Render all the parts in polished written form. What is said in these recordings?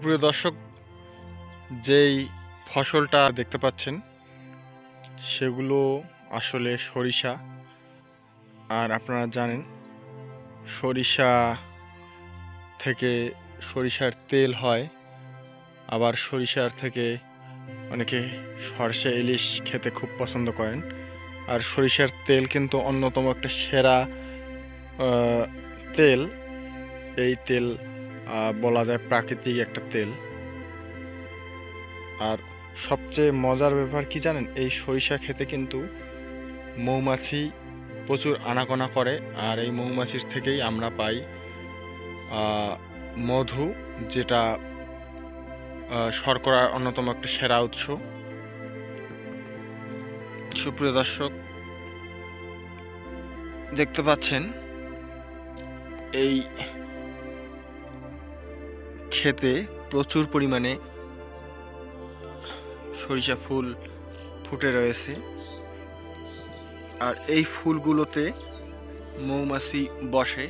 সুপ্রিয় দর্শক, যেই ফসলটা দেখতে পাচ্ছেন সেগুলো আসলে সরিষা। আর আপনারা জানেন সরিষা থেকে সরিষার তেল হয়, আবার সরিষার থেকে অনেকে সরষে ইলিশ খেতে খুব পছন্দ করেন। আর সরিষার তেল কিন্তু অন্যতম একটা সেরা তেল। এই তেল বলা যায় প্রাকৃতিক একটা তেল। আর সবচেয়ে মজার ব্যাপার কি জানেন, এই সরিষা খেতে কিন্তু মৌমাছি প্রচুর আনাগোনা করে, আর এই মৌমাছির থেকেই আমরা পাই মধু, যেটা শর্করার অন্যতম একটা সেরা উৎস। সুপ্রিয় দর্শক, দেখতে পাচ্ছেন এই ক্ষেতে প্রচুর পরিমাণে সরিষা ফুল ফুটে রয়েছে। আর এই ফুলগুলোতে মৌমাছি বসে,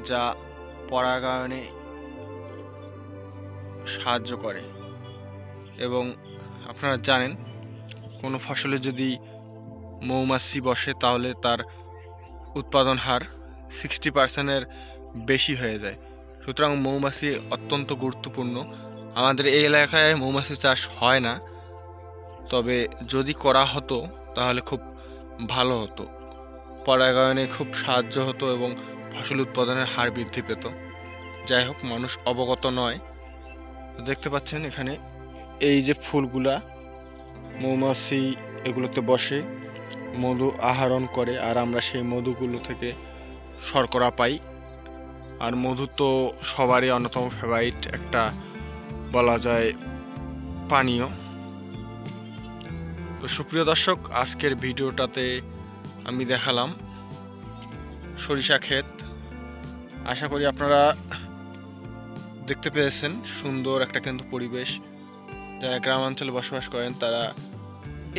যা পরাগায়নে সাহায্য করে। এবং আপনারা জানেন কোনো ফসলে যদি মৌমাছি বসে তাহলে তার উৎপাদন হার 60%-এর বেশি হয়ে যায়। সুতরাং মৌমাছি অত্যন্ত গুরুত্বপূর্ণ। আমাদের এই এলাকায় মৌমাছি চাষ হয় না, তবে যদি করা হতো তাহলে খুব ভালো হতো, পরাগায়নে খুব সাহায্য হতো এবং ফসল উৎপাদনের হার বৃদ্ধি পেত। যাই হোক, মানুষ অবগত নয়। দেখতে পাচ্ছেন এখানে এই যে ফুলগুলা, মৌমাছি এগুলোতে বসে মধু আহরণ করে, আর আমরা সেই মধুগুলো থেকে শর্করা পাই। আর মধু তো সবারই অন্যতম ফেভারিট একটা বলা যায় পানীয়। তো সুপ্রিয় দর্শক, আজকের ভিডিওটাতে আমি দেখালাম সরিষা ক্ষেত। আশা করি আপনারা দেখতে পেয়েছেন সুন্দর একটা কিন্তু পরিবেশ। যারা গ্রামাঞ্চলে বসবাস করেন তারা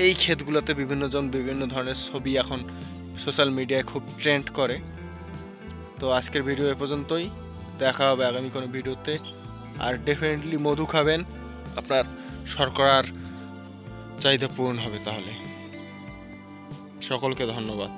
এই ক্ষেতগুলোতে বিভিন্ন ধরনের ছবি এখন সোশ্যাল মিডিয়ায় খুব ট্রেন্ড করে। তো আজকের ভিডিও এ পর্যন্তই, দেখা হবে আগামী কোনো ভিডিওতে। আর ডেফিনেটলি মধু খাবেন, আপনার শর্করার চাহিদা পূরণ হবে। তাহলে সকলকে ধন্যবাদ।